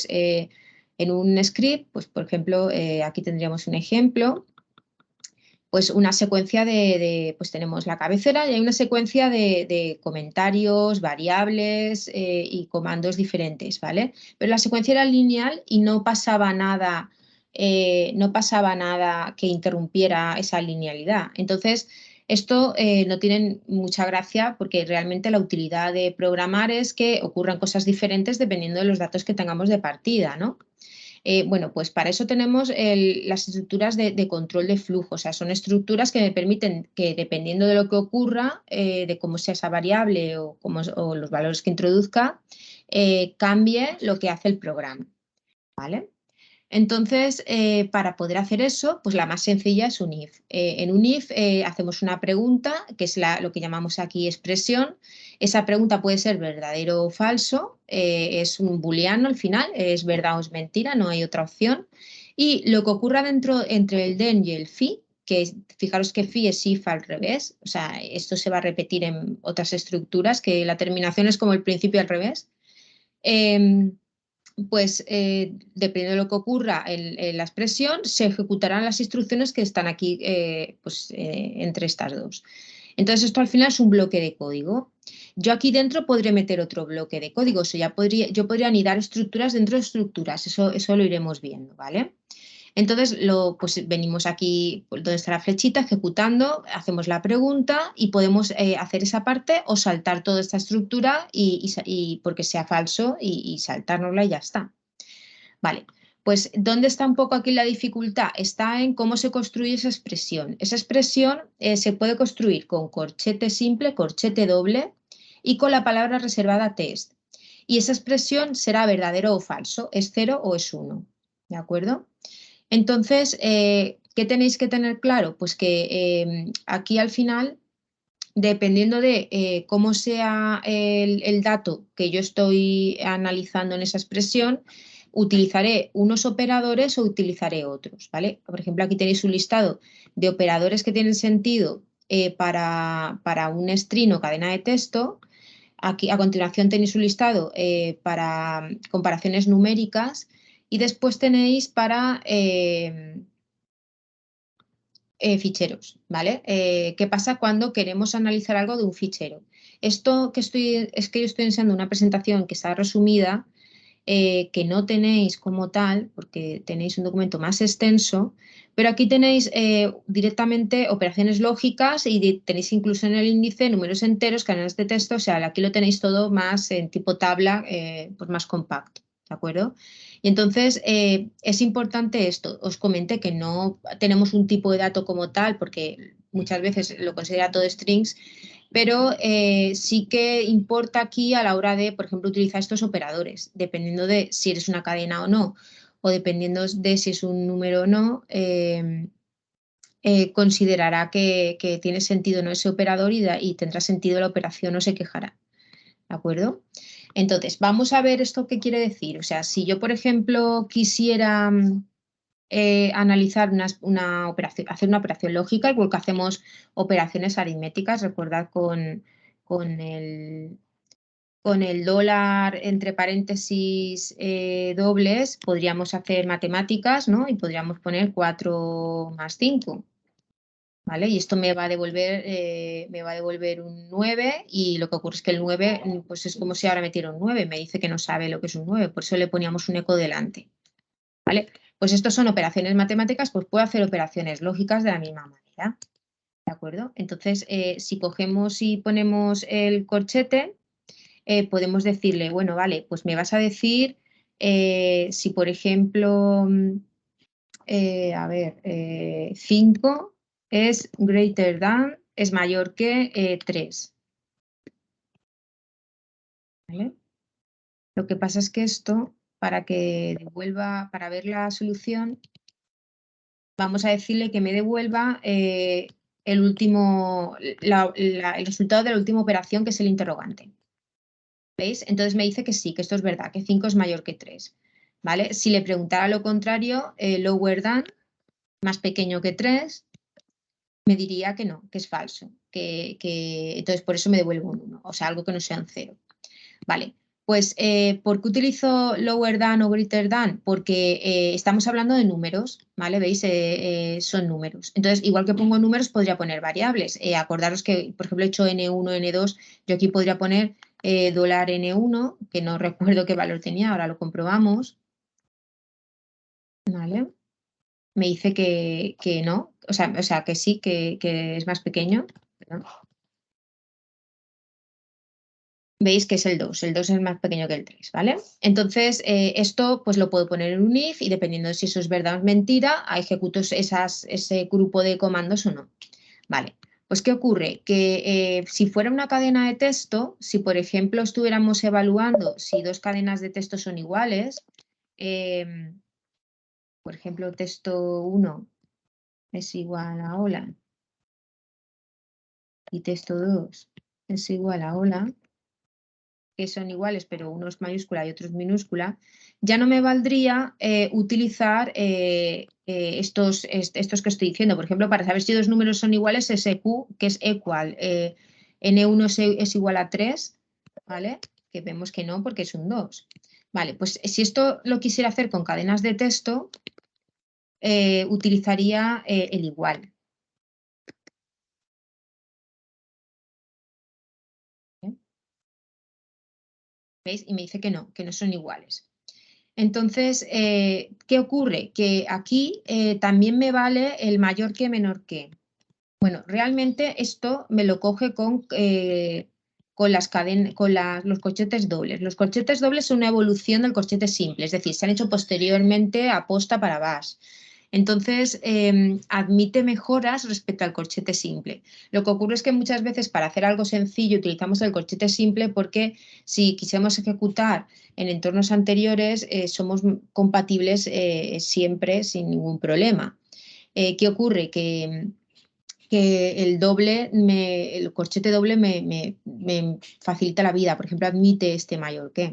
En un script, pues por ejemplo, aquí tendríamos un ejemplo, pues una secuencia pues tenemos la cabecera y hay una secuencia de comentarios, variables y comandos diferentes, ¿vale? Pero la secuencia era lineal y no pasaba nada que interrumpiera esa linealidad. Entonces, esto no tiene mucha gracia porque realmente la utilidad de programar es que ocurran cosas diferentes dependiendo de los datos que tengamos de partida, ¿no? Bueno, pues para eso tenemos las estructuras de control de flujo. O sea, son estructuras que me permiten que dependiendo de lo que ocurra, de cómo sea esa variable o los valores que introduzca, cambie lo que hace el programa, ¿vale? Entonces, para poder hacer eso, pues la más sencilla es un if. En un if hacemos una pregunta, que es lo que llamamos aquí expresión. Esa pregunta puede ser verdadero o falso, es un booleano al final, es verdad o es mentira, no hay otra opción. Y lo que ocurra entre el then y el fi, que fijaros que fi es if al revés, o sea, esto se va a repetir en otras estructuras, que la terminación es como el principio al revés. Pues dependiendo de lo que ocurra en la expresión, se ejecutarán las instrucciones que están aquí entre estas dos. Entonces esto al final es un bloque de código. Yo aquí dentro podré meter otro bloque de código, o sea, yo podría anidar estructuras dentro de estructuras, eso lo iremos viendo, ¿vale? Entonces, pues venimos aquí donde está la flechita, ejecutando, hacemos la pregunta y podemos hacer esa parte o saltar toda esta estructura y porque sea falso y saltárnosla y ya está. Vale, pues ¿dónde está un poco aquí la dificultad? Está en cómo se construye esa expresión. Esa expresión se puede construir con corchete simple, corchete doble y con la palabra reservada test. Y esa expresión será verdadero o falso, es 0 o es 1. ¿De acuerdo? Entonces, ¿qué tenéis que tener claro? Pues que aquí al final, dependiendo de cómo sea el dato que yo estoy analizando en esa expresión, utilizaré unos operadores o utilizaré otros, ¿vale? Por ejemplo, aquí tenéis un listado de operadores que tienen sentido para un string o cadena de texto. Aquí a continuación tenéis un listado para comparaciones numéricas y después tenéis para ficheros, ¿vale? ¿Qué pasa cuando queremos analizar algo de un fichero? Esto es que yo estoy enseñando una presentación que está resumida, que no tenéis como tal, porque tenéis un documento más extenso, pero aquí tenéis directamente operaciones lógicas y tenéis incluso en el índice números enteros, canales de texto, o sea, aquí lo tenéis todo más en tipo tabla, pues más compacto, ¿de acuerdo? Y entonces es importante esto, os comenté que no tenemos un tipo de dato como tal, porque muchas veces lo considera todo strings, pero sí que importa aquí a la hora de, por ejemplo, utilizar estos operadores, dependiendo de si eres una cadena o no, o dependiendo de si es un número o no, considerará que tiene sentido no ese operador y tendrá sentido la operación o se quejará. ¿De acuerdo? Entonces, vamos a ver esto qué quiere decir. O sea, si yo, por ejemplo, quisiera analizar una operación, hacer una operación lógica, igual que hacemos operaciones aritméticas, recordad con el dólar entre paréntesis dobles, podríamos hacer matemáticas, ¿no? Y podríamos poner 4 más 5. ¿Vale? Y esto me va a devolver un 9 y lo que ocurre es que el 9 pues es como si ahora metiera un 9, me dice que no sabe lo que es un 9, por eso le poníamos un eco delante. ¿Vale? Pues estos son operaciones matemáticas, pues puedo hacer operaciones lógicas de la misma manera. ¿De acuerdo? Entonces, si cogemos y ponemos el corchete, podemos decirle, bueno, vale, pues me vas a decir si, por ejemplo, 5 es greater than, es mayor que 3. ¿Vale? Lo que pasa es que esto, para que devuelva, para ver la solución, vamos a decirle que me devuelva el resultado de la última operación, que es el interrogante. ¿Veis? Entonces me dice que sí, que esto es verdad, que 5 es mayor que 3. ¿Vale? Si le preguntara lo contrario, lower than, más pequeño que 3, me diría que no, que es falso. Entonces por eso me devuelve un 1, o sea, algo que no sea un 0. Vale, Pues, ¿por qué utilizo lower than o greater than? Porque estamos hablando de números, ¿vale? ¿Veis? Son números. Entonces, igual que pongo números, podría poner variables. Acordaros que, por ejemplo, he hecho N1, N2, yo aquí podría poner $N1, que no recuerdo qué valor tenía, ahora lo comprobamos. ¿Vale? Me dice que no, o sea, que sí, que es más pequeño. Perdón. Veis que es el 2 es más pequeño que el 3, ¿vale? Entonces, esto pues lo puedo poner en un if y dependiendo de si eso es verdad o es mentira, ejecuto ese grupo de comandos o no. Vale, pues ¿qué ocurre? Que si fuera una cadena de texto, si por ejemplo estuviéramos evaluando si dos cadenas de texto son iguales, por ejemplo, texto 1 es igual a hola y texto 2 es igual a hola, que son iguales, pero uno es mayúscula y otro es minúscula, ya no me valdría utilizar estos que estoy diciendo. Por ejemplo, para saber si dos números son iguales, es EQ, que es equal. N1 es igual a 3, ¿vale? Que vemos que no, porque es un 2. Vale, pues si esto lo quisiera hacer con cadenas de texto, utilizaría el igual. ¿Veis? Y me dice que no son iguales. Entonces, ¿qué ocurre? Que aquí también me vale el mayor que menor que. Bueno, realmente esto me lo coge con las cadenas, los corchetes dobles. Los corchetes dobles son una evolución del corchete simple, es decir, se han hecho posteriormente a posta para bash. Entonces, admite mejoras respecto al corchete simple. Lo que ocurre es que muchas veces para hacer algo sencillo utilizamos el corchete simple porque si quisiéramos ejecutar en entornos anteriores, somos compatibles siempre sin ningún problema. ¿Qué ocurre? Que el corchete doble me facilita la vida. Por ejemplo, admite este mayor que.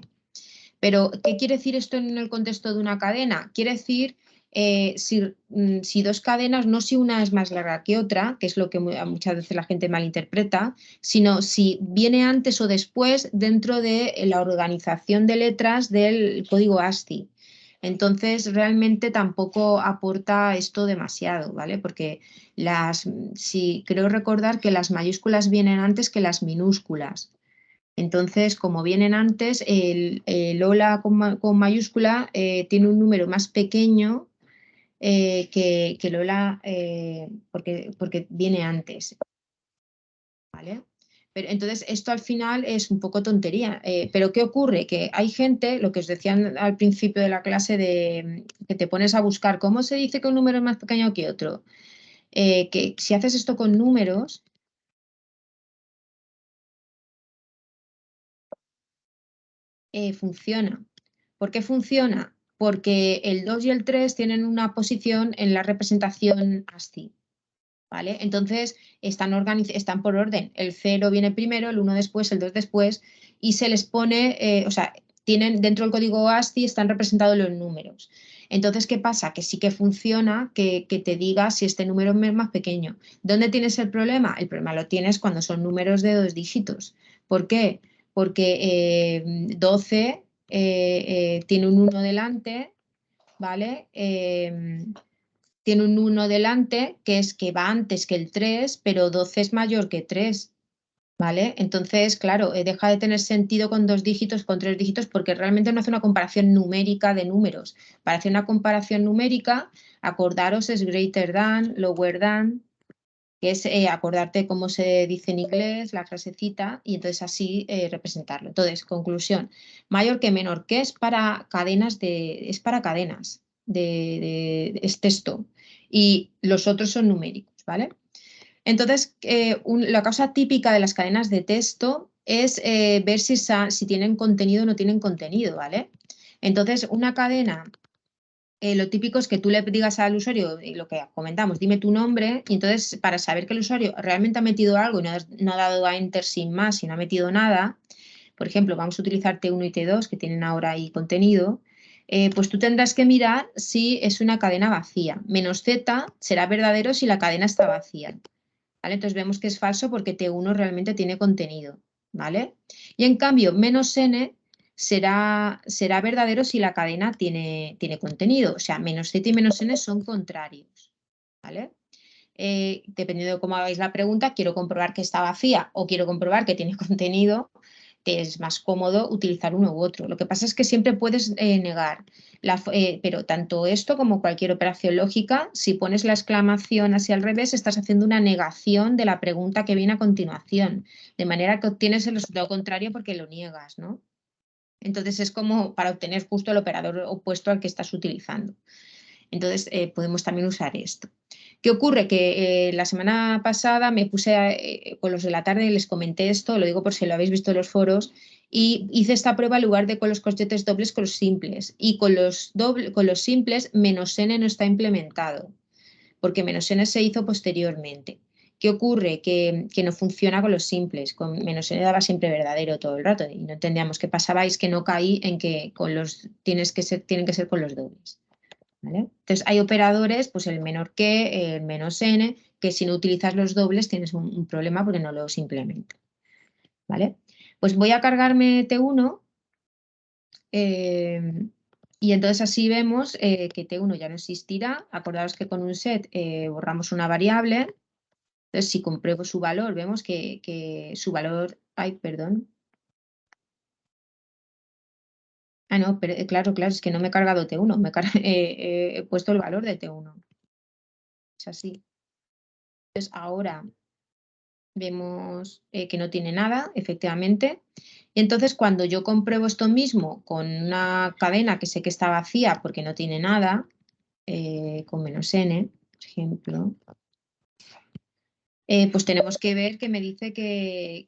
Pero, ¿qué quiere decir esto en el contexto de una cadena? Quiere decir si dos cadenas, no si una es más larga que otra, que es lo que muchas veces la gente malinterpreta, sino si viene antes o después dentro de la organización de letras del código ASCII. Entonces, realmente tampoco aporta esto demasiado, ¿vale? Porque si creo recordar que las mayúsculas vienen antes que las minúsculas. Entonces, como vienen antes, el hola con mayúscula tiene un número más pequeño que el hola porque viene antes, ¿vale? Pero, entonces, esto al final es un poco tontería. Pero ¿qué ocurre? Que hay gente, lo que os decían al principio de la clase, de que te pones a buscar cómo se dice que un número es más pequeño que otro. Que si haces esto con números, funciona. ¿Por qué funciona? Porque el 2 y el 3 tienen una posición en la representación ASCII, ¿vale? Entonces están por orden. El 0 viene primero, el 1 después, el 2 después, y se les pone, o sea, tienen dentro del código ASCII están representados los números. Entonces, ¿qué pasa? Que sí que funciona que te diga si este número es más pequeño. ¿Dónde tienes el problema? El problema lo tienes cuando son números de 2 dígitos. ¿Por qué? Porque 12 tiene un 1 delante, ¿vale? Tiene un 1 delante que es que va antes que el 3, pero 12 es mayor que 3, ¿vale? Entonces, claro, deja de tener sentido con 2 dígitos, con 3 dígitos, porque realmente no hace una comparación numérica de números. Para hacer una comparación numérica, acordaros es greater than, lower than, que es acordarte cómo se dice en inglés, la frasecita, y entonces así representarlo. Entonces, conclusión, mayor que menor, que es para cadenas es para cadenas es texto, y los otros son numéricos, ¿vale? Entonces, la causa típica de las cadenas de texto es ver si tienen contenido o no tienen contenido, ¿vale? Entonces, una cadena lo típico es que tú le digas al usuario, y lo que comentamos, dime tu nombre, y entonces para saber que el usuario realmente ha metido algo y no ha dado a enter sin más y no ha metido nada, por ejemplo, vamos a utilizar T1 y T2 que tienen ahora ahí contenido, pues tú tendrás que mirar si es una cadena vacía. -z será verdadero si la cadena está vacía. ¿Vale? Entonces vemos que es falso porque T1 realmente tiene contenido. ¿Vale? Y en cambio, -n será verdadero si la cadena tiene contenido. O sea, menos z y menos n son contrarios. ¿Vale? Dependiendo de cómo hagáis la pregunta, quiero comprobar que está vacía o quiero comprobar que tiene contenido, te es más cómodo utilizar uno u otro. Lo que pasa es que siempre puedes negar, pero tanto esto como cualquier operación lógica, si pones la exclamación así al revés, estás haciendo una negación de la pregunta que viene a continuación, de manera que obtienes el resultado contrario porque lo niegas, ¿no? Entonces es como para obtener justo el operador opuesto al que estás utilizando. Entonces podemos también usar esto. ¿Qué ocurre? Que la semana pasada me puse con los de la tarde y les comenté esto, lo digo por si lo habéis visto en los foros, y hice esta prueba en lugar de con los corchetes dobles con los simples. Y con los simples, menos n no está implementado, porque menos n se hizo posteriormente. ¿Qué ocurre? Que no funciona con los simples. Con menos n daba siempre verdadero todo el rato y no entendíamos qué pasaba, y es que no caí en que con los tienen que ser con los dobles. ¿Vale? Entonces hay operadores, pues el menor que, el menos n, que si no utilizas los dobles tienes un problema porque no los implementa. ¿Vale? Pues voy a cargarme T1 y entonces así vemos que T1 ya no existirá. Acordaos que con un set borramos una variable. Entonces si compruebo su valor, vemos que su valor... Ay, perdón. Ah, no, pero claro, es que no me he cargado T1, he puesto el valor de T1. Es así. Entonces ahora vemos que no tiene nada, efectivamente. Y entonces cuando yo compruebo esto mismo con una cadena que sé que está vacía porque no tiene nada, con menos n, por ejemplo, pues tenemos que ver que me dice que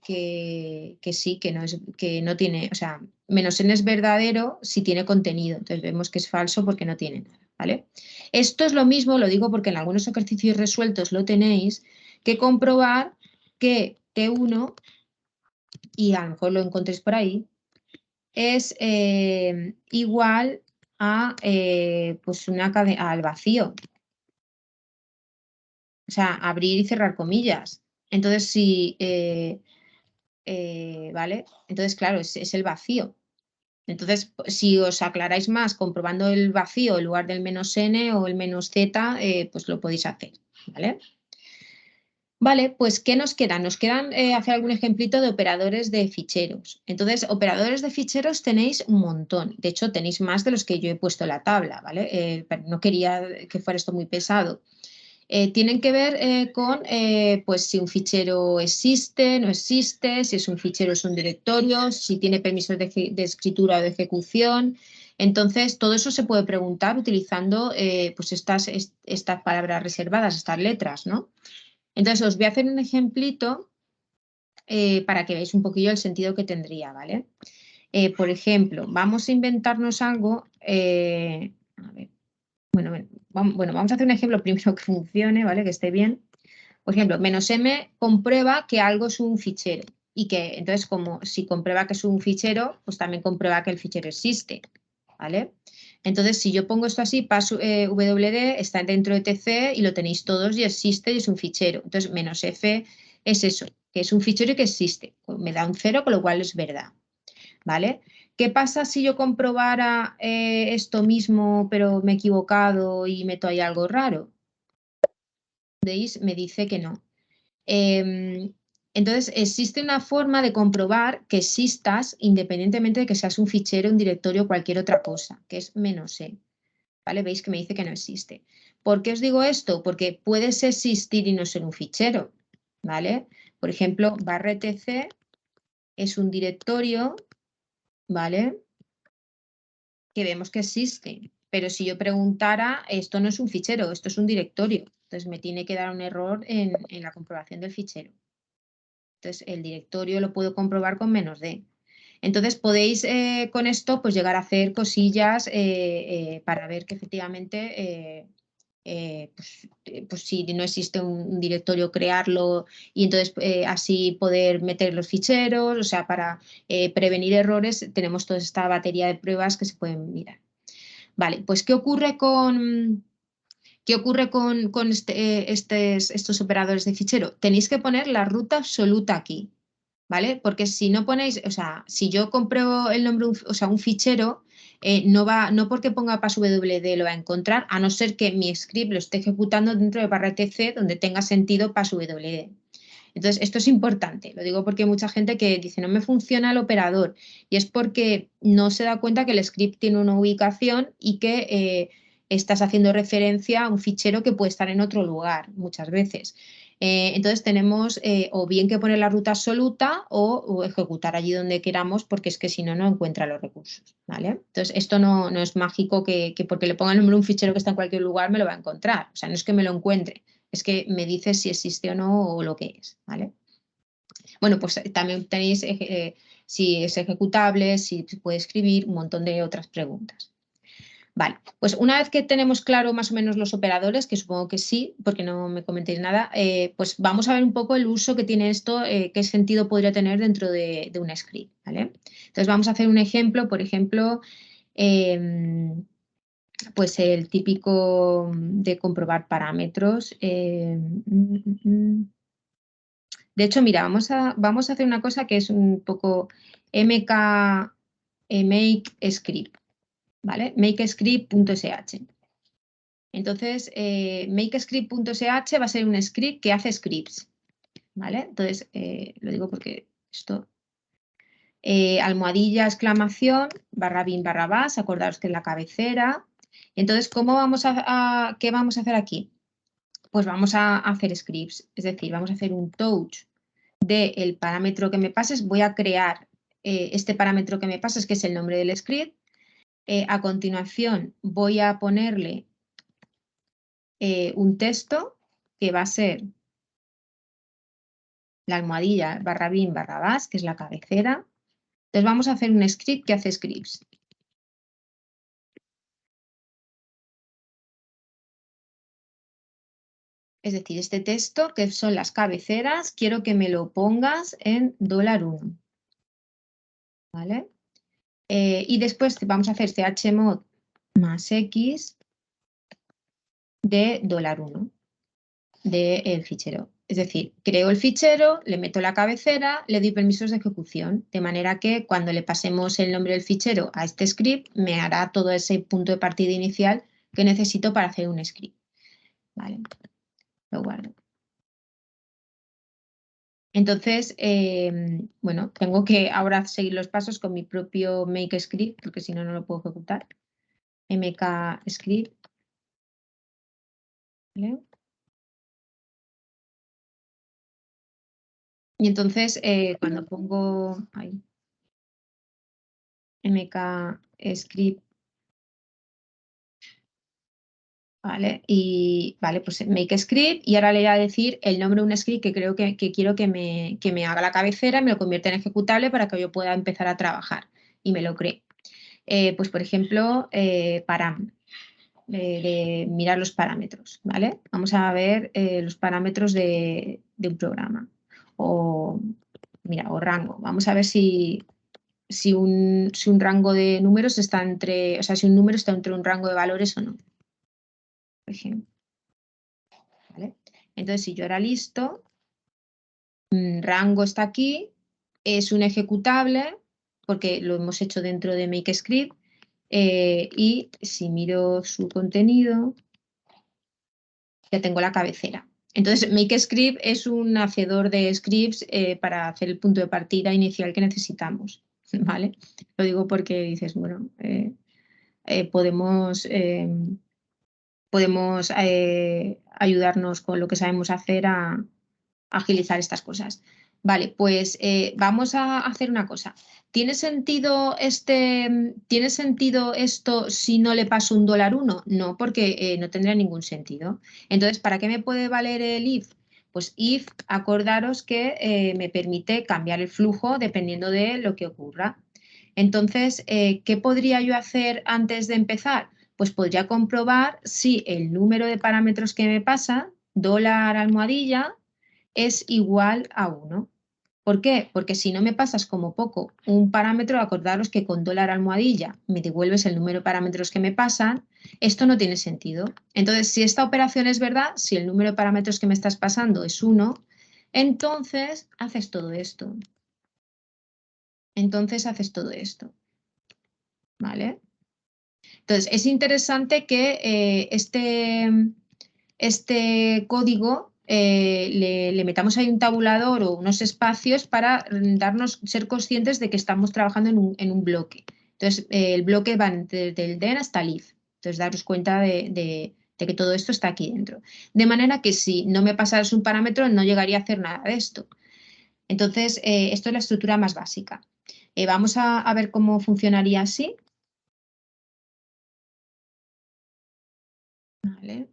sí, que no tiene, o sea, menos n es verdadero si tiene contenido. Entonces vemos que es falso porque no tiene nada, ¿vale? Esto es lo mismo, lo digo porque en algunos ejercicios resueltos lo tenéis, que comprobar que T1, y a lo mejor lo encontréis por ahí, es igual a pues una cadena al vacío. O sea, abrir y cerrar comillas. Entonces, si, ¿vale? Entonces, claro, es el vacío. Entonces, si os aclaráis más comprobando el vacío en lugar del menos n o el menos z, pues lo podéis hacer, ¿vale? Vale, pues ¿qué nos quedan? Nos quedan hacer algún ejemplito de operadores de ficheros. Entonces, operadores de ficheros tenéis un montón. De hecho, tenéis más de los que yo he puesto en la tabla, ¿vale? Pero no quería que fuera esto muy pesado. Tienen que ver con pues si un fichero existe, no existe, si es un fichero es un directorio, si tiene permisos de escritura o de ejecución. Entonces, todo eso se puede preguntar utilizando pues estas palabras reservadas, estas letras, ¿no? Entonces, os voy a hacer un ejemplito para que veáis un poquillo el sentido que tendría, ¿vale? Por ejemplo, vamos a inventarnos algo. A ver, bueno, vamos a hacer un ejemplo primero que funcione, ¿vale? Que esté bien. Por ejemplo, menos m comprueba que algo es un fichero y que entonces como si comprueba que es un fichero, pues también comprueba que el fichero existe, ¿vale? Entonces, si yo pongo esto así, paso wd está dentro de tc y lo tenéis todos y existe y es un fichero. Entonces, menos f es eso, que es un fichero y que existe. Me da un 0, con lo cual es verdad, ¿vale? ¿Qué pasa si yo comprobara esto mismo, pero me he equivocado y meto ahí algo raro? ¿Veis? Me dice que no. Entonces, existe una forma de comprobar que existas independientemente de que seas un fichero, un directorio o cualquier otra cosa, que es menos e. ¿Vale? Veis que me dice que no existe. ¿Por qué os digo esto? Porque puedes existir y no ser un fichero, ¿vale? Por ejemplo, /etc es un directorio, ¿vale? Que vemos que existe. Pero si yo preguntara, esto no es un fichero, esto es un directorio. Entonces me tiene que dar un error en la comprobación del fichero. Entonces el directorio lo puedo comprobar con menos d. Entonces podéis con esto pues llegar a hacer cosillas para ver que efectivamente pues si no existe un directorio, crearlo y entonces así poder meter los ficheros, o sea, para prevenir errores tenemos toda esta batería de pruebas que se pueden mirar. Vale, pues ¿qué ocurre con estos operadores de fichero? Tenéis que poner la ruta absoluta aquí. ¿vale? Porque si no ponéis, o sea, si yo compruebo el nombre, o sea, un fichero, no porque ponga passwd lo va a encontrar, a no ser que mi script lo esté ejecutando dentro de barra etc donde tenga sentido passwd. Entonces, esto es importante, lo digo porque hay mucha gente que dice no me funciona el operador y es porque no se da cuenta que el script tiene una ubicación y que estás haciendo referencia a un fichero que puede estar en otro lugar muchas veces. Entonces tenemos o bien que poner la ruta absoluta o ejecutar allí donde queramos porque es que si no, no encuentra los recursos, ¿vale? Entonces esto no es mágico que porque le ponga el nombre a un fichero que está en cualquier lugar me lo va a encontrar, o sea, no es que me lo encuentre, es que me dice si existe o no o lo que es, ¿vale? Bueno, pues también tenéis si es ejecutable, si se puede escribir, un montón de otras preguntas. Vale, pues una vez que tenemos claro más o menos los operadores, que supongo que sí, porque no me comentéis nada, pues vamos a ver un poco el uso que tiene esto, qué sentido podría tener dentro de un script, ¿vale? Entonces vamos a hacer un ejemplo, por ejemplo, pues el típico de comprobar parámetros. De hecho, mira, vamos a hacer una cosa que es un poco mk make script, ¿vale? Makescript.sh. Entonces, makescript.sh va a ser un script que hace scripts, ¿vale? Entonces, lo digo porque esto, almohadilla, exclamación, barra bin, barra bas, acordaros que es la cabecera. Entonces, ¿qué vamos a hacer aquí? Pues vamos a hacer scripts, es decir, vamos a hacer un touch del parámetro que me pases, voy a crear este parámetro que me pases, que es el nombre del script. A continuación voy a ponerle un texto que va a ser la almohadilla barra bin barra bas, que es la cabecera. Entonces vamos a hacer un script que hace scripts. Es decir, este texto, que son las cabeceras, quiero que me lo pongas en $1. ¿Vale? Y después vamos a hacer chmod más x de $1 del fichero. Es decir, creo el fichero, le meto la cabecera, le doy permisos de ejecución, de manera que cuando le pasemos el nombre del fichero a este script, me hará todo ese punto de partida inicial que necesito para hacer un script. Vale, lo guardo. Entonces, bueno, tengo que ahora seguir los pasos con mi propio make script, porque si no, no lo puedo ejecutar. mk script. ¿Vale? Y entonces, cuando pongo ahí, mk script, ¿vale? Y vale, pues make script y ahora le voy a decir el nombre de un script que creo que quiero que me haga la cabecera y me lo convierta en ejecutable para que yo pueda empezar a trabajar y me lo cree. Pues por ejemplo, de mirar los parámetros, ¿vale? Vamos a ver los parámetros de un programa o, mira, o rango. Vamos a ver si un rango de números está entre, o sea, si un número está entre un rango de valores o no, por ejemplo. ¿Vale? Entonces, si yo ahora listo, rango está aquí, es un ejecutable, porque lo hemos hecho dentro de MakeScript, y si miro su contenido, ya tengo la cabecera. Entonces, MakeScript es un hacedor de scripts para hacer el punto de partida inicial que necesitamos, ¿vale? Lo digo porque dices, bueno, podemos ayudarnos con lo que sabemos hacer a agilizar estas cosas. Vale, pues vamos a hacer una cosa. ¿Tiene sentido esto si no le paso un $1? No, porque no tendría ningún sentido. Entonces, ¿para qué me puede valer el if? Pues if, acordaros que me permite cambiar el flujo dependiendo de lo que ocurra. Entonces, ¿qué podría yo hacer antes de empezar? Pues podría comprobar si el número de parámetros que me pasa, $almohadilla, es igual a 1. ¿Por qué? Porque si no me pasas como poco un parámetro, acordaros que con $almohadilla me devuelves el número de parámetros que me pasan, esto no tiene sentido. Entonces, si esta operación es verdad, si el número de parámetros que me estás pasando es 1, entonces haces todo esto. Entonces haces todo esto, ¿vale? Entonces es interesante que este código le metamos ahí un tabulador o unos espacios para ser conscientes de que estamos trabajando en un bloque. Entonces, el bloque va desde el den hasta el if. Entonces, daros cuenta de que todo esto está aquí dentro. De manera que si no me pasaras un parámetro, no llegaría a hacer nada de esto. Entonces, esto es la estructura más básica. Vamos a ver cómo funcionaría así. Vale.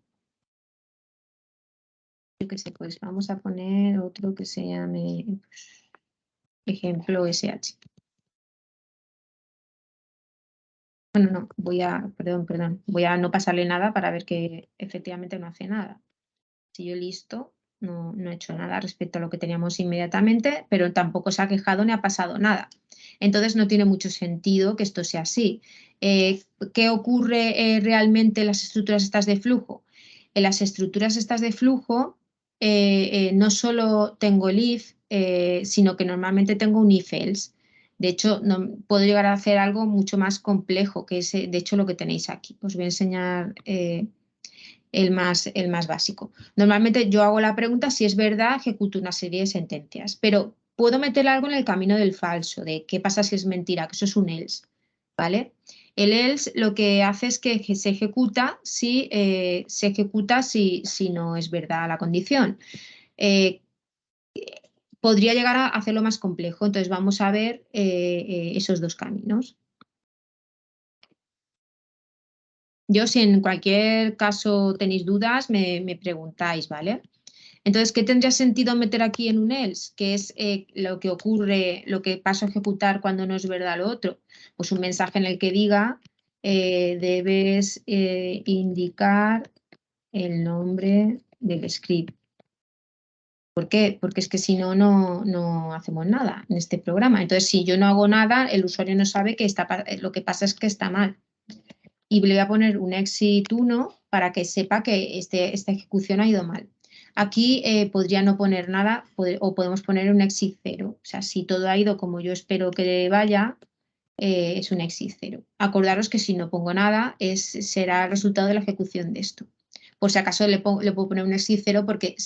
Yo qué sé, pues vamos a poner otro que se llame ejemplo SH. Bueno, no, perdón, voy a no pasarle nada para ver que efectivamente no hace nada. Si yo listo, no he hecho nada respecto a lo que teníamos inmediatamente, pero tampoco se ha quejado ni ha pasado nada. Entonces no tiene mucho sentido que esto sea así. ¿Qué ocurre realmente en las estructuras estas de flujo? En las estructuras estas de flujo no solo tengo el if, sino que normalmente tengo un if-else. De hecho, puedo llegar a hacer algo mucho más complejo, que es de hecho lo que tenéis aquí. Os voy a enseñar el más básico. Normalmente yo hago la pregunta, si es verdad, ejecuto una serie de sentencias, pero puedo meter algo en el camino del falso, de qué pasa si es mentira, que eso es un else, ¿vale? El else lo que hace es que se ejecuta si no es verdad la condición. Podría llegar a hacerlo más complejo, entonces vamos a ver esos dos caminos. Yo, si en cualquier caso tenéis dudas, me preguntáis, ¿vale? Entonces, ¿qué tendría sentido meter aquí en un else? ¿Qué es lo que ocurre, lo que paso a ejecutar cuando no es verdad lo otro? Pues un mensaje en el que diga, debes indicar el nombre del script. ¿Por qué? Porque es que si no, no hacemos nada en este programa. Entonces, si yo no hago nada, el usuario no sabe que lo que pasa es que está mal. Y le voy a poner un exit 1 para que sepa que esta ejecución ha ido mal. Aquí podría no poner nada o podemos poner un exit 0. O sea, si todo ha ido como yo espero que vaya, es un exit 0. Acordaros que si no pongo nada, será el resultado de la ejecución de esto. Por si acaso le puedo poner un exit 0 porque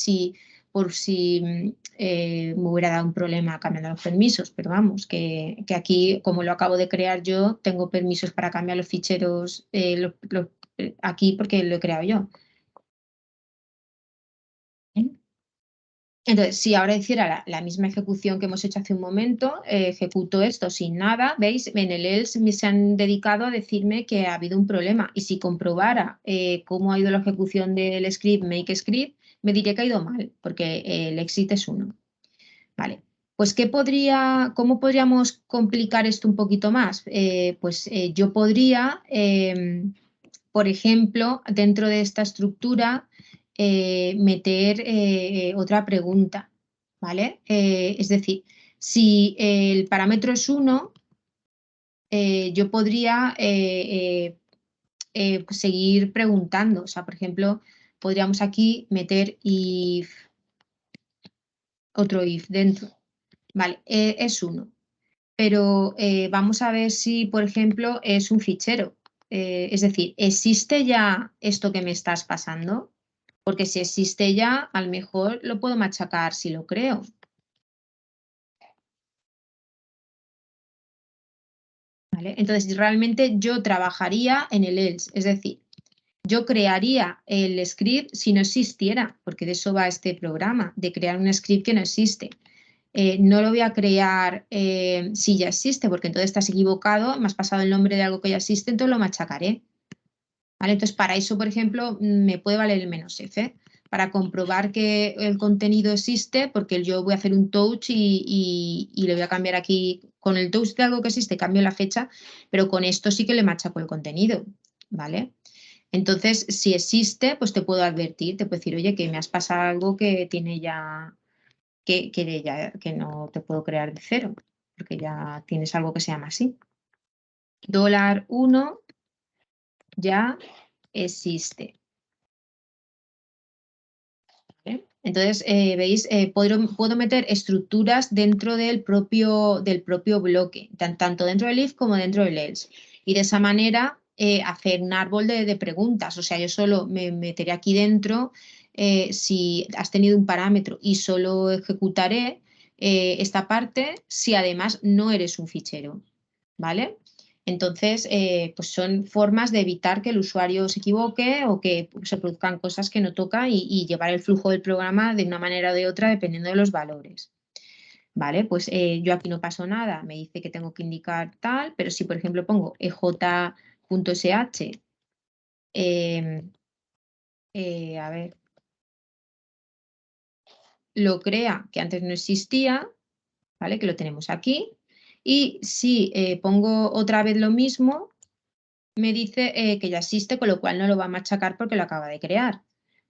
por si me hubiera dado un problema cambiando los permisos, pero vamos, que aquí, como lo acabo de crear yo, tengo permisos para cambiar los ficheros aquí porque lo he creado yo. Entonces, si ahora hiciera la misma ejecución que hemos hecho hace un momento, ejecuto esto sin nada, ¿veis? En el else se han dedicado a decirme que ha habido un problema y si comprobara cómo ha ido la ejecución del script, make script, me diría que ha ido mal, porque el exit es 1. Vale, pues ¿cómo podríamos complicar esto un poquito más? Yo podría, por ejemplo, dentro de esta estructura, meter otra pregunta, ¿vale? Es decir, si el parámetro es 1, yo podría seguir preguntando. O sea, por ejemplo, podríamos aquí meter otro if dentro. Vale, es 1. Pero vamos a ver si, por ejemplo, es un fichero. Es decir, ¿existe ya esto que me estás pasando? Porque si existe ya, a lo mejor lo puedo machacar si lo creo. ¿Vale? Entonces, realmente yo trabajaría en el else, es decir, yo crearía el script si no existiera, porque de eso va este programa, de crear un script que no existe. No lo voy a crear si ya existe, porque entonces estás equivocado, me has pasado el nombre de algo que ya existe, entonces lo machacaré. ¿Vale? Entonces, para eso, por ejemplo, me puede valer el "-f", para comprobar que el contenido existe, porque yo voy a hacer un touch y le voy a cambiar aquí, con el touch de algo que existe, cambio la fecha, pero con esto sí que le machaco el contenido, ¿vale? Entonces, si existe, pues te puedo advertir, te puedo decir, oye, que me has pasado algo que tiene ya, que no te puedo crear de cero, porque ya tienes algo que se llama así. $1 ya existe. Entonces, veis, puedo meter estructuras dentro del propio bloque, tanto dentro del if como dentro del else. Y de esa manera hacer un árbol de preguntas. O sea, yo solo me meteré aquí dentro si has tenido un parámetro y solo ejecutaré esta parte si además no eres un fichero, ¿vale? Entonces, pues son formas de evitar que el usuario se equivoque o que se produzcan cosas que no toca y llevar el flujo del programa de una manera o de otra dependiendo de los valores. Vale, pues yo aquí no paso nada, me dice que tengo que indicar tal, pero si por ejemplo pongo ej.sh, a ver, lo crea, que antes no existía, ¿vale? Que lo tenemos aquí. Y si pongo otra vez lo mismo, me dice que ya existe, con lo cual no lo va a machacar porque lo acaba de crear,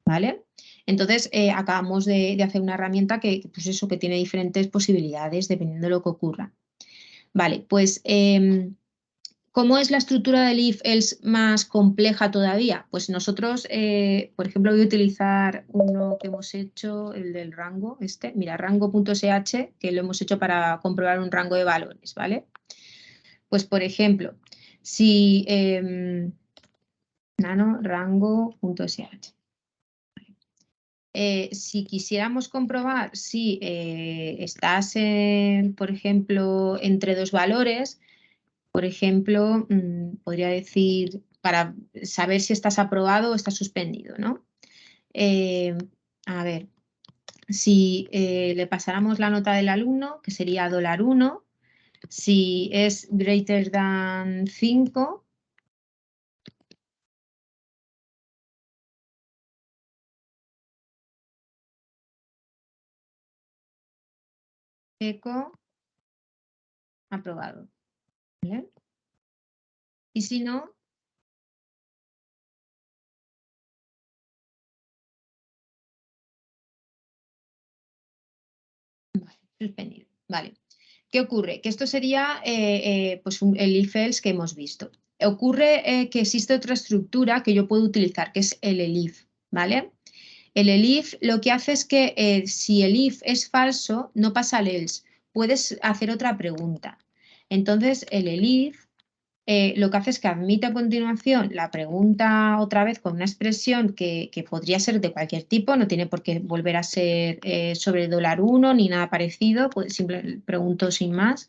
¿vale? Entonces, acabamos de hacer una herramienta que, pues eso, que tiene diferentes posibilidades dependiendo de lo que ocurra. Vale, pues, ¿cómo es la estructura del if else más compleja todavía? Pues nosotros, por ejemplo, voy a utilizar uno que hemos hecho, el del rango, mira, rango.sh, que lo hemos hecho para comprobar un rango de valores, ¿vale? Pues, por ejemplo, si nano rango.sh. Si quisiéramos comprobar si estás, por ejemplo, entre dos valores, por ejemplo, podría decir para saber si estás aprobado o estás suspendido, ¿no? A ver, si le pasáramos la nota del alumno, que sería $1, si es greater than 5, eco aprobado, ¿vale? Y si no, suspendido, ¿vale? ¿Qué ocurre? Que esto sería pues el if else que hemos visto. Ocurre que existe otra estructura que yo puedo utilizar, que es el elif, ¿vale? El elif lo que hace es que si el if es falso, no pasa al else. Puedes hacer otra pregunta. Entonces, el elif lo que hace es que admite a continuación la pregunta otra vez con una expresión que podría ser de cualquier tipo, no tiene por qué volver a ser sobre $1 ni nada parecido, pues simplemente pregunto sin más.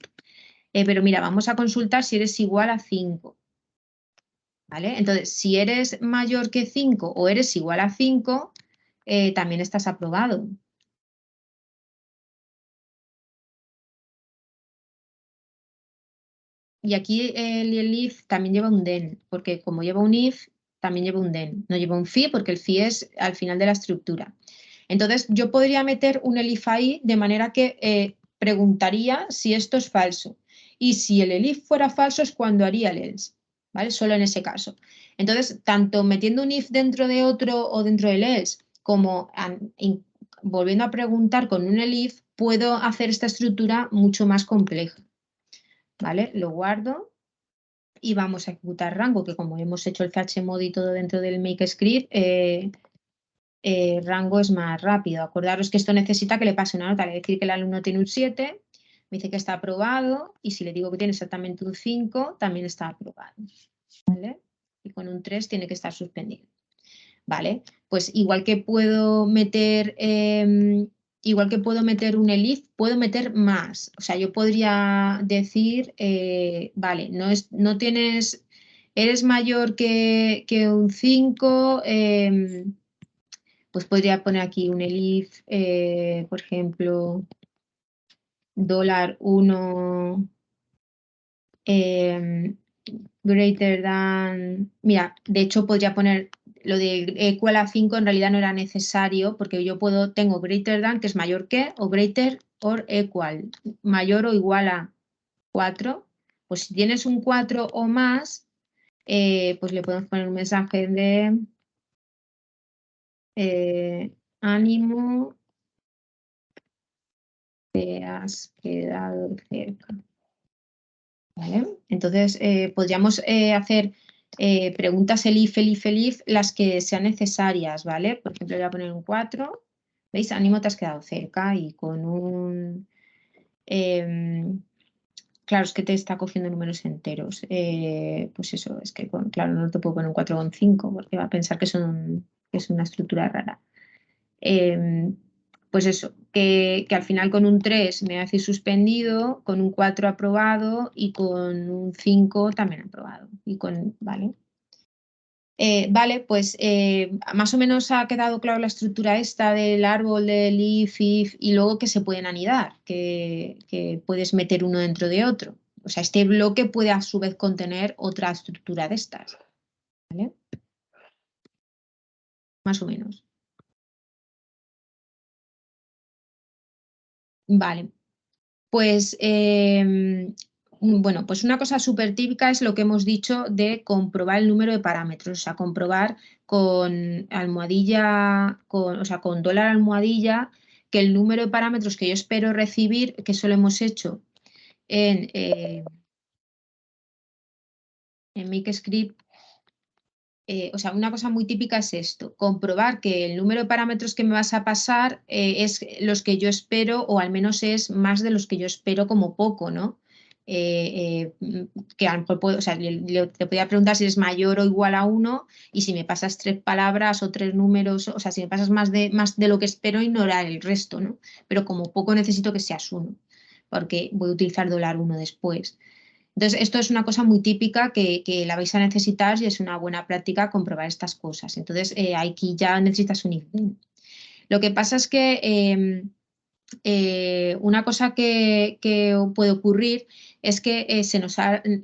Pero mira, vamos a consultar si eres igual a 5. ¿Vale? Entonces, si eres mayor que 5 o eres igual a 5, también estás aprobado. Y aquí el if también lleva un then, porque como lleva un if, también lleva un then. No lleva un fi, porque el fi es al final de la estructura. Entonces, yo podría meter un elif ahí de manera que preguntaría si esto es falso. Y si el elif fuera falso es cuando haría el else, ¿vale? Solo en ese caso. Entonces, tanto metiendo un if dentro de otro o dentro del else, como volviendo a preguntar con un elif, puedo hacer esta estructura mucho más compleja. ¿Vale? Lo guardo y vamos a ejecutar rango, que como hemos hecho el chmod y todo dentro del MakeScript, rango es más rápido. Acordaros que esto necesita que le pase una nota, le decir que el alumno tiene un 7, me dice que está aprobado y si le digo que tiene exactamente un 5, también está aprobado. ¿Vale? Y con un 3 tiene que estar suspendido. ¿Vale? Pues igual que puedo meter un elif, puedo meter más. O sea, yo podría decir, vale, no tienes, eres mayor que un 5, pues podría poner aquí un elif, por ejemplo, $1 greater than, mira, de hecho podría poner lo de equal a 5, en realidad no era necesario porque yo tengo greater than, que es mayor que, o greater or equal, mayor o igual a 4. Pues si tienes un 4 o más, pues le podemos poner un mensaje de ánimo, te has quedado cerca. ¿Vale? Entonces, podríamos hacer preguntas elif, las que sean necesarias, ¿vale? Por ejemplo, voy a poner un 4 ¿Veis? Ánimo, te has quedado cerca y con un... claro, es que te está cogiendo números enteros. Pues eso, es que, claro, no te puedo poner un 4,5 porque va a pensar que es una estructura rara. Pues eso, que al final con un 3 me hace suspendido, con un 4 aprobado y con un 5 también aprobado. ¿Vale? Vale, pues más o menos ha quedado claro la estructura esta del árbol, del if, y luego que se pueden anidar, que puedes meter uno dentro de otro. O sea, este bloque puede a su vez contener otra estructura de estas, ¿vale? Más o menos. Vale, pues bueno, pues una cosa súper típica es lo que hemos dicho de comprobar el número de parámetros, o sea, comprobar con almohadilla, o sea, con dólar almohadilla, que el número de parámetros que yo espero recibir, que eso lo hemos hecho en MakeScript. O sea, una cosa muy típica es esto, comprobar que el número de parámetros que me vas a pasar es los que yo espero o al menos es más de los que yo espero como poco, ¿no? Que a lo mejor puedo, o sea, te podía preguntar si es mayor o igual a 1 y si me pasas 3 palabras o 3 números, o sea, si me pasas más de lo que espero, ignorar el resto, ¿no? Pero como poco necesito que seas 1, porque voy a utilizar $1 después. Entonces, esto es una cosa muy típica que la vais a necesitar y es una buena práctica comprobar estas cosas. Entonces, aquí ya necesitas un if then. Lo que pasa es que una cosa que puede ocurrir es que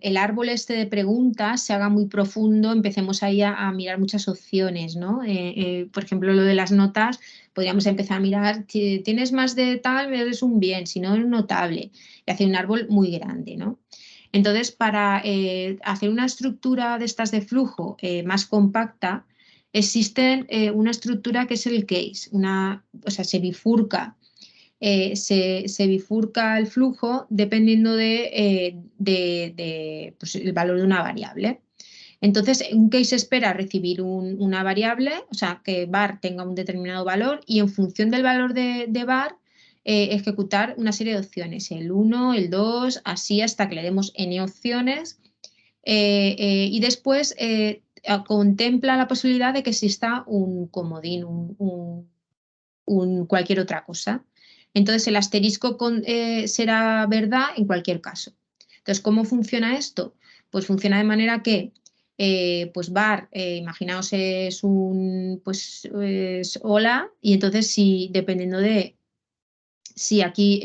el árbol este de preguntas se haga muy profundo, empecemos ahí a mirar muchas opciones, ¿no? Por ejemplo, lo de las notas, podríamos empezar a mirar, si tienes más de tal, eres un bien, si no, es notable, y hacer un árbol muy grande, ¿no? Entonces, para hacer una estructura de estas de flujo más compacta, existe una estructura que es el case, o sea, se bifurca se bifurca el flujo dependiendo pues, el valor de una variable. Entonces, un case espera recibir una variable, o sea, que var tenga un determinado valor y en función del valor de var, ejecutar una serie de opciones, el 1, el 2, así hasta que le demos n opciones y después contempla la posibilidad de que exista un comodín, cualquier otra cosa. Entonces el asterisco será verdad en cualquier caso. Entonces, ¿cómo funciona esto? Pues funciona de manera que pues var, imaginaos es un pues es hola, y entonces si dependiendo de si aquí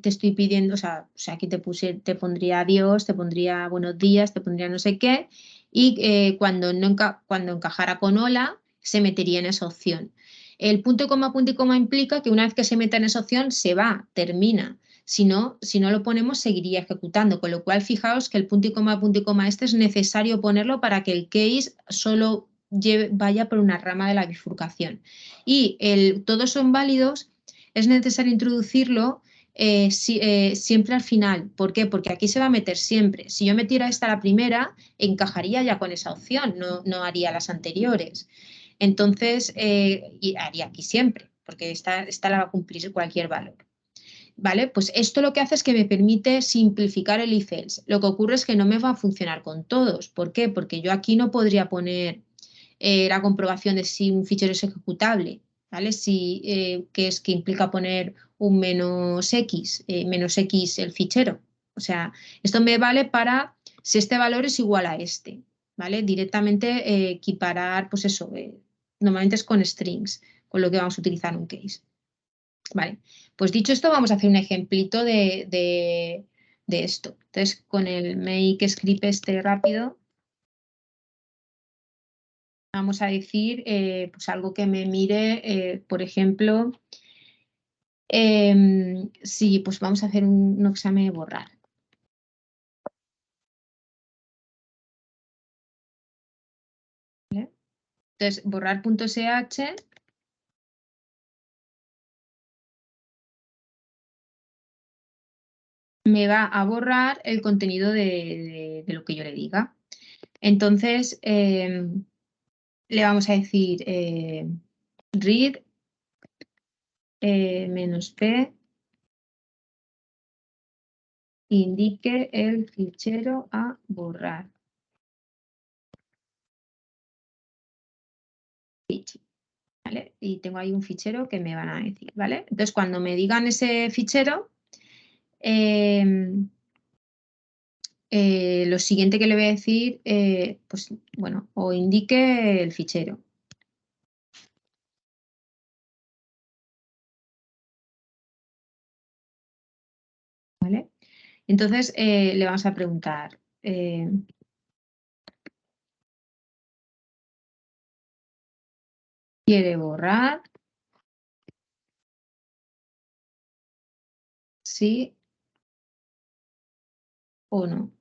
te estoy pidiendo, o sea aquí te pondría adiós, te pondría buenos días, te pondría no sé qué, y cuando encajara con hola, se metería en esa opción. El punto y coma implica que una vez que se meta en esa opción, se va, termina. Si no lo ponemos, seguiría ejecutando. Con lo cual, fijaos que el punto y coma este es necesario ponerlo para que el case solo vaya por una rama de la bifurcación. Y todos son válidos, es necesario introducirlo siempre al final. ¿Por qué? Porque aquí se va a meter siempre. Si yo metiera esta a la primera, encajaría ya con esa opción, no haría las anteriores. Entonces, y haría aquí siempre, porque esta la va a cumplir cualquier valor. ¿Vale? Pues esto lo que hace es que me permite simplificar el if else. Lo que ocurre es que no me va a funcionar con todos. ¿Por qué? Porque yo aquí no podría poner la comprobación de si un fichero es ejecutable, ¿vale? Que implica poner un menos X el fichero. O sea, esto me vale para si este valor es igual a este, ¿vale? Directamente equiparar, pues eso, normalmente es con strings, con lo que vamos a utilizar un case. Vale, pues dicho esto, vamos a hacer un ejemplito de esto. Entonces, con el make script este rápido, vamos a decir pues algo que me mire, por ejemplo, sí, pues vamos a hacer un examen de borrar. ¿Vale? Entonces, borrar.sh me va a borrar el contenido de lo que yo le diga. Entonces, le vamos a decir read menos P indique el fichero a borrar. ¿Vale? Y tengo ahí un fichero que me van a decir, ¿vale? Entonces, cuando me digan ese fichero, lo siguiente que le voy a decir, pues bueno, o indique el fichero. ¿Vale? Entonces, le vamos a preguntar, ¿quiere borrar? ¿Sí o no?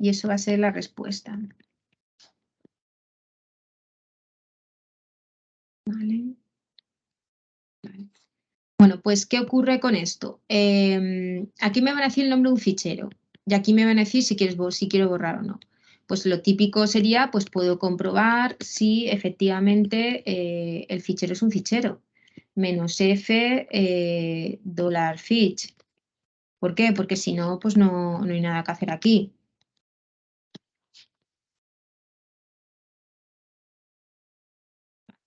Y eso va a ser la respuesta. ¿Vale? Vale. Bueno, pues, ¿qué ocurre con esto? Aquí me van a decir el nombre de un fichero y aquí me van a decir si quiero borrar o no. Pues lo típico sería, pues puedo comprobar si efectivamente el fichero es un fichero. Menos F $fetch. ¿Por qué? Porque si no, pues no hay nada que hacer aquí.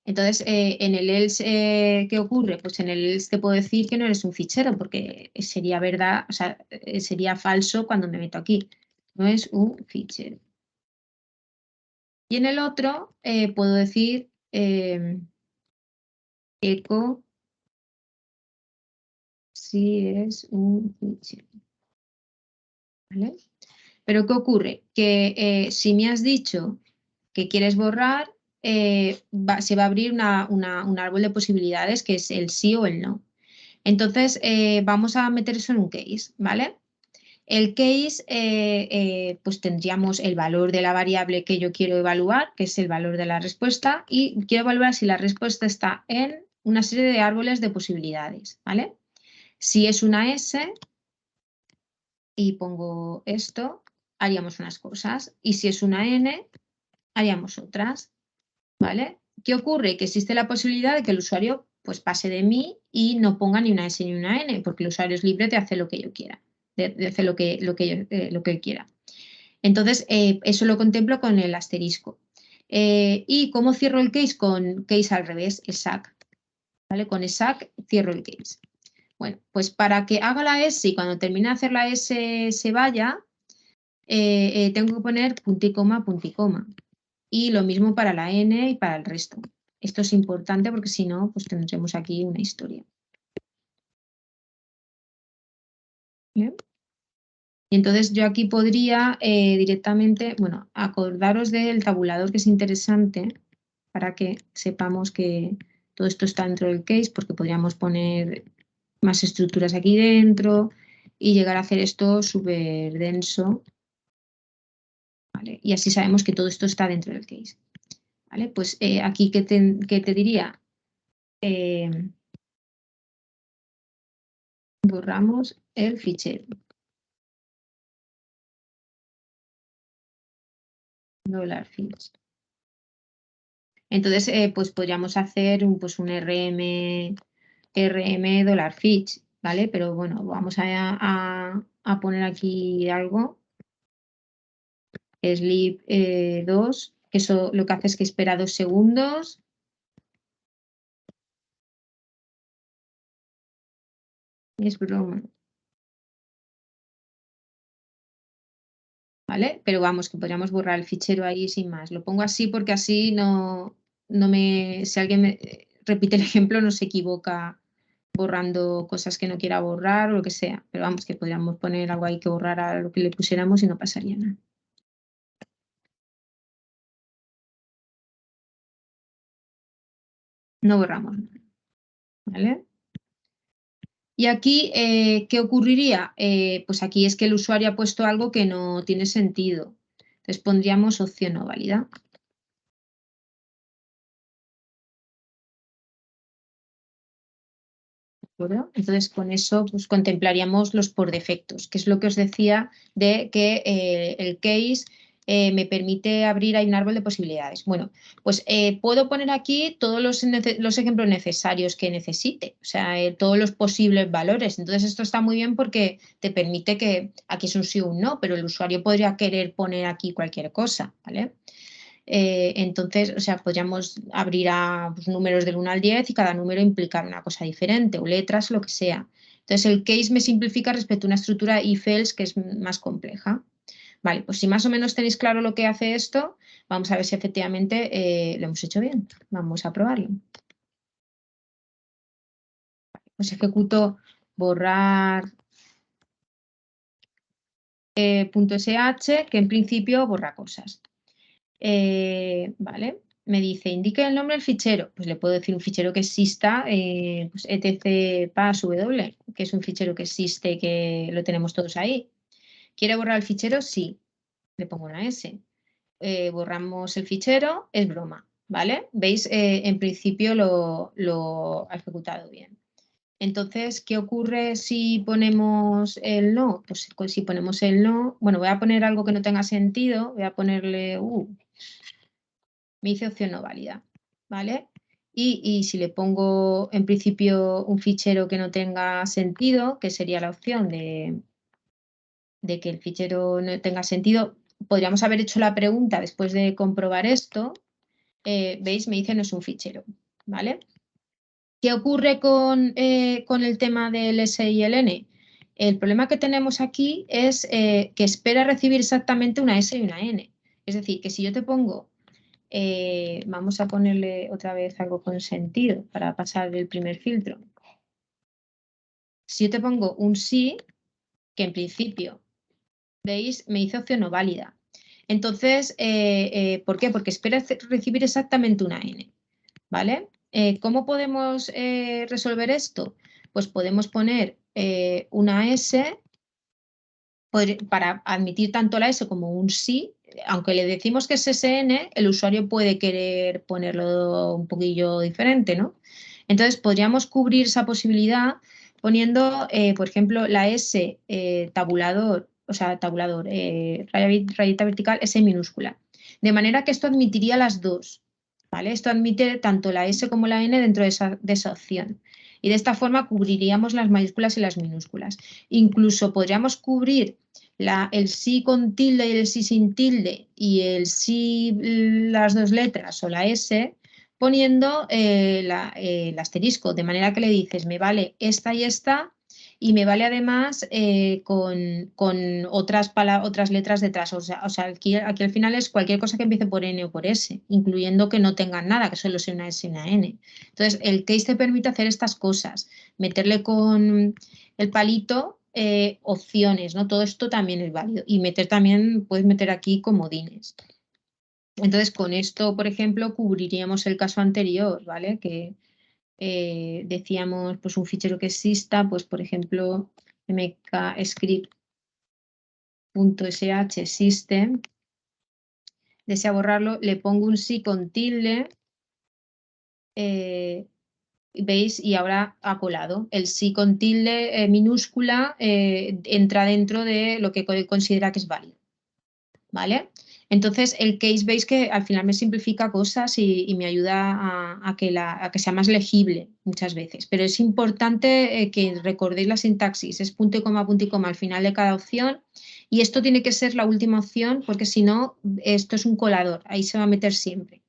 Entonces, en el else, ¿qué ocurre? Pues en el else te puedo decir que no eres un fichero, porque sería verdad, o sea, sería falso cuando me meto aquí. No es un fichero. Y en el otro puedo decir echo si es un fichero. ¿Vale? Pero ¿qué ocurre? Que si me has dicho que quieres borrar, se va a abrir un árbol de posibilidades que es el sí o el no. Entonces, vamos a meter eso en un case, ¿vale? El case, pues tendríamos el valor de la variable que yo quiero evaluar, que es el valor de la respuesta, y quiero evaluar si la respuesta está en una serie de árboles de posibilidades, ¿vale? Si es una S y pongo esto, haríamos unas cosas, y si es una N, haríamos otras, ¿vale? ¿Qué ocurre? Que existe la posibilidad de que el usuario pues pase de mí y no ponga ni una S ni una N, porque el usuario es libre de hacer lo que yo quiera, de hacer lo que él quiera. Entonces, eso lo contemplo con el asterisco. ¿Y cómo cierro el case? Con case al revés, exact. ¿Vale? Con exact cierro el case. Bueno, pues para que haga la S y cuando termine de hacer la S se vaya, tengo que poner punto y coma, punto y coma. Y lo mismo para la N y para el resto. Esto es importante porque si no, pues tendremos aquí una historia. ¿Bien? Y entonces yo aquí podría directamente, bueno, acordaros del tabulador, que es interesante para que sepamos que todo esto está dentro del case, porque podríamos poner más estructuras aquí dentro y llegar a hacer esto súper denso, ¿vale? Y así sabemos que todo esto está dentro del case, ¿vale? Pues aquí, ¿qué te diría? Borramos el fichero. $fetch. Entonces, pues podríamos hacer pues un RM $fetch, ¿vale? Pero bueno, vamos a poner aquí algo. Sleep 2, que eso lo que hace es que espera 2 segundos. Es broma. ¿Vale? Pero vamos, que podríamos borrar el fichero ahí sin más. Lo pongo así porque así si alguien me repite el ejemplo, no se equivoca borrando cosas que no quiera borrar o lo que sea. Pero vamos, que podríamos poner algo ahí que borrara lo que le pusiéramos y no pasaría nada. No borramos nada. ¿Vale? Y aquí, ¿qué ocurriría? Pues aquí es que el usuario ha puesto algo que no tiene sentido. Entonces pondríamos opción no válida. ¿De acuerdo? Entonces con eso pues, contemplaríamos los por defectos, que es lo que os decía de que el case me permite abrir ahí un árbol de posibilidades. Bueno, pues puedo poner aquí todos los ejemplos necesarios que necesite, o sea, todos los posibles valores. Entonces esto está muy bien porque te permite que aquí es un sí o un no, pero el usuario podría querer poner aquí cualquier cosa, ¿vale? Entonces, o sea, podríamos abrir a pues, números del 1 al 10 y cada número implicar una cosa diferente, o letras, lo que sea. Entonces, el case me simplifica respecto a una estructura if-else que es más compleja. Vale, pues si más o menos tenéis claro lo que hace esto, vamos a ver si efectivamente lo hemos hecho bien. Vamos a probarlo. Pues ejecuto borrar .sh, que en principio borra cosas. Vale, me dice, indique el nombre del fichero. Pues le puedo decir un fichero que exista, pues etc pass.w, que es un fichero que existe, que lo tenemos todos ahí. ¿Quiere borrar el fichero? Sí. Le pongo una S. Borramos el fichero, es broma, ¿vale? ¿Veis? En principio lo ha ejecutado bien. Entonces, ¿qué ocurre si ponemos el no? Pues si ponemos el no, bueno, voy a poner algo que no tenga sentido, voy a ponerle, me dice opción no válida, ¿vale? Y si le pongo en principio un fichero que no tenga sentido, que sería la opción de que el fichero no tenga sentido, podríamos haber hecho la pregunta después de comprobar esto. ¿Veis? Me dice no es un fichero, ¿vale? ¿Qué ocurre con el tema del S y el N? El problema que tenemos aquí es que espera recibir exactamente una S y una N. Es decir, que si yo te pongo, vamos a ponerle otra vez algo con sentido para pasar el primer filtro. Si yo te pongo un sí, que en principio, ¿veis? Me dice opción no válida. Entonces, ¿por qué? Porque espera recibir exactamente una N, ¿vale? ¿Cómo podemos resolver esto? Pues podemos poner una S para admitir tanto la S como un sí. Aunque le decimos que es SN, el usuario puede querer ponerlo un poquillo diferente, ¿no? Entonces, podríamos cubrir esa posibilidad poniendo, por ejemplo, la S tabulador, o sea, tabulador, rayita vertical, S minúscula. De manera que esto admitiría las dos, ¿vale? Esto admite tanto la S como la N dentro de esa opción. Y de esta forma cubriríamos las mayúsculas y las minúsculas. Incluso podríamos cubrir el sí con tilde y el sí sin tilde y el sí las dos letras o la S poniendo el asterisco, de manera que le dices me vale esta y esta y me vale además con otras letras detrás. O sea aquí al final es cualquier cosa que empiece por N o por S, incluyendo que no tengan nada, que solo sea una S y una N. Entonces, el case te permite hacer estas cosas, meterle con el palito opciones, ¿no? Todo esto también es válido. Y puedes meter aquí comodines. Entonces, con esto, por ejemplo, cubriríamos el caso anterior, ¿vale? Que decíamos, pues un fichero que exista, pues por ejemplo, mkscript.sh system, desea borrarlo, le pongo un sí con tilde, ¿veis? Y ahora ha colado. El sí con tilde minúscula entra dentro de lo que considera que es válido, ¿vale? Entonces, el case veis que al final me simplifica cosas y me ayuda a que sea más legible muchas veces. Pero es importante que recordéis la sintaxis, es punto y coma al final de cada opción. Y esto tiene que ser la última opción porque si no, esto es un colador, ahí se va a meter siempre.